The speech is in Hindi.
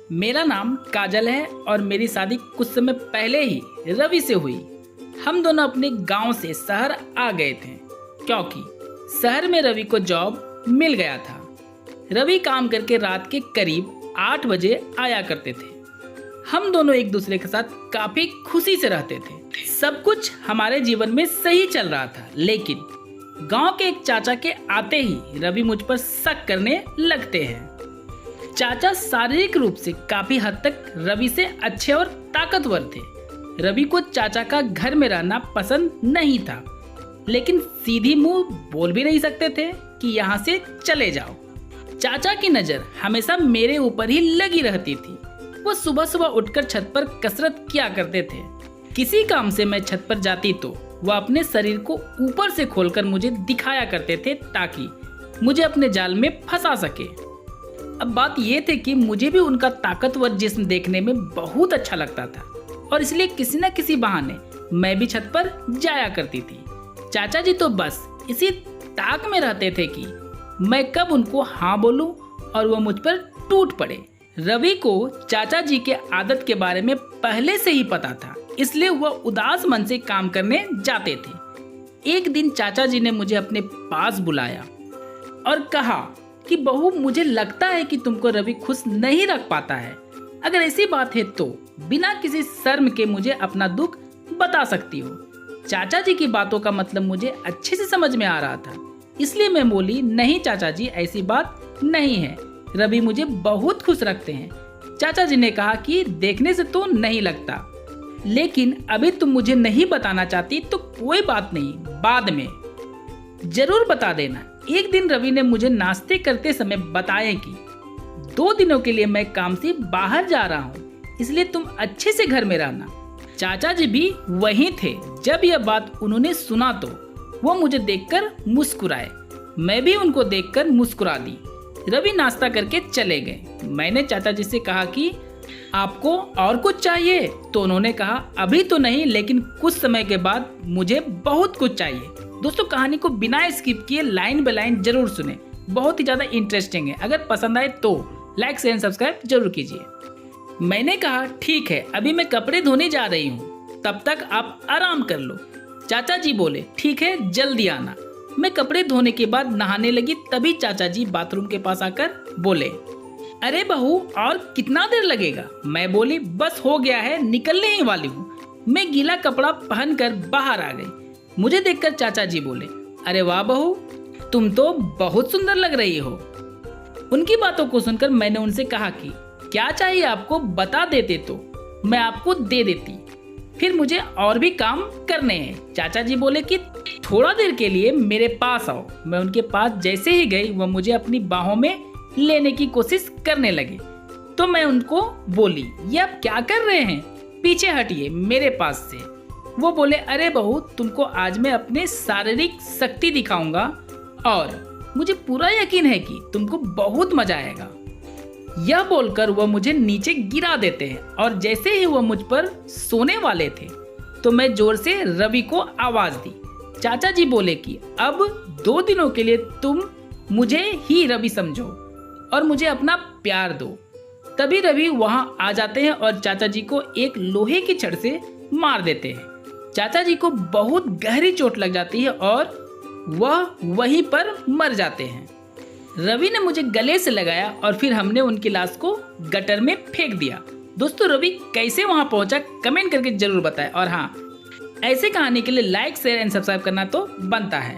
मेरा नाम काजल है और मेरी शादी कुछ समय पहले ही रवि से हुई। हम दोनों अपने गांव से शहर आ गए थे क्योंकि शहर में रवि को जॉब मिल गया था। रवि काम करके रात के करीब 8 बजे आया करते थे। हम दोनों एक दूसरे के साथ काफी खुशी से रहते थे। सब कुछ हमारे जीवन में सही चल रहा था, लेकिन गांव के एक चाचा के आते ही रवि मुझ पर शक करने लगते हैं। चाचा शारीरिक रूप से काफी हद तक रवि से अच्छे और ताकतवर थे। रवि को चाचा का घर में रहना पसंद नहीं था, लेकिन सीधी मुंह बोल भी नहीं सकते थे कि यहाँ से चले जाओ। चाचा की नज़र हमेशा मेरे ऊपर ही लगी रहती थी। वो सुबह सुबह उठकर छत पर कसरत किया करते थे। किसी काम से मैं छत पर जाती तो वह अपने शरीर को ऊपर से खोलकर मुझे दिखाया करते थे ताकि मुझे अपने जाल में फंसा सके। अब बात ये थी कि मुझे भी उनका ताकतवर जिस्म देखने में बहुत अच्छा लगता था और इसलिए किसी न किसी बहाने मैं भी छत पर जाया करती थी। चाचा जी तो बस इसी ताक में रहते थे कि मैं कब उनको हाँ बोलूं और वो मुझ पर टूट पड़े। रवि को चाचा जी के आदत के बारे में पहले से ही पता था, इसलिए वह उदास मन से काम करने जाते थे। एक दिन चाचा जी ने मुझे अपने पास बुलाया और कहा कि बहू, मुझे लगता है कि तुमको रवि खुश नहीं रख पाता है। अगर ऐसी बात है तो बिना किसी शर्म के मुझे अपना दुख बता सकती हो। चाचा जी की बातों का मतलब मुझे अच्छे से समझ में आ रहा था, इसलिए मैं बोली, नहीं चाचा जी, ऐसी बात नहीं है। रवि मुझे बहुत खुश रखते हैं। चाचा जी ने कहा कि देखने से तो नहीं लगता, लेकिन अभी तुम मुझे नहीं बताना चाहती तो कोई बात नहीं, बाद में जरूर बता देना। एक दिन रवि ने मुझे नाश्ते करते समय बताया कि 2 दिनों के लिए मैं काम से बाहर जा रहा हूँ, इसलिए तुम अच्छे से घर में रहना। चाचा जी भी वहीं थे। जब यह बात उन्होंने सुना तो वो मुझे देखकर मुस्कुराए। मैं भी उनको देखकर मुस्कुरा दी। रवि नाश्ता करके चले गए। मैंने चाचा जी से कहा कि आपको और कुछ चाहिए? तो उन्होंने कहा अभी तो नहीं, लेकिन कुछ समय के बाद मुझे बहुत कुछ चाहिए। दोस्तों, कहानी को बिना स्किप किए लाइन बाय लाइन जरूर सुने, बहुत ही ज्यादा इंटरेस्टिंग है। अगर पसंद आए तो लाइक शेयर सब्सक्राइब जरूर कीजिए। मैंने कहा ठीक है, अभी मैं कपड़े धोने जा रही हूँ, तब तक आप आराम कर लो। चाचा जी बोले ठीक है, जल्दी आना। मैं कपड़े धोने के बाद नहाने लगी, तभी चाचा जी बाथरूम के पास आकर बोले, अरे बहू, और कितना देर लगेगा? मैं बोली बस हो गया है, निकलने ही वाली हूँ। मैं गीला कपड़ा पहनकर बाहर आ गई। मुझे देखकर चाचा जी बोले, अरे वाह बहू, तुम तो बहुत सुंदर लग रही हो। उनकी बातों को सुनकर मैंने उनसे कहा कि क्या चाहिए आपको, बता देते तो मैं आपको दे देती, फिर मुझे और भी काम करने हैं। चाचा जी बोले कि थोड़ा देर के लिए मेरे पास आओ। मैं उनके पास जैसे ही गई, वह मुझे अपनी बाहों में लेने की कोशिश करने लगे, तो मैं उनको बोली, ये आप क्या कर रहे हैं, पीछे हटिए मेरे पास से। वो बोले, अरे बहू, तुमको आज मैं अपने शारीरिक शक्ति दिखाऊंगा और मुझे पूरा यकीन है कि तुमको बहुत मजा आएगा। यह बोलकर वह मुझे नीचे गिरा देते हैं और जैसे ही वह मुझ पर सोने वाले थे तो मैं जोर से रवि को आवाज दी। चाचा जी बोले कि अब 2 दिनों के लिए तुम मुझे ही रवि समझो और मुझे अपना प्यार दो। तभी रवि वहां आ जाते हैं और चाचा जी को एक लोहे की छड़ से मार देते हैं। चाचा जी को बहुत गहरी चोट लग जाती है और वह वहीं पर मर जाते हैं। रवि ने मुझे गले से लगाया और फिर हमने उनकी लाश को गटर में फेंक दिया। दोस्तों, रवि कैसे वहां पहुंचा कमेंट करके जरूर बताएं। और हाँ, ऐसे कहानी के लिए लाइक शेयर एंड सब्सक्राइब करना तो बनता है।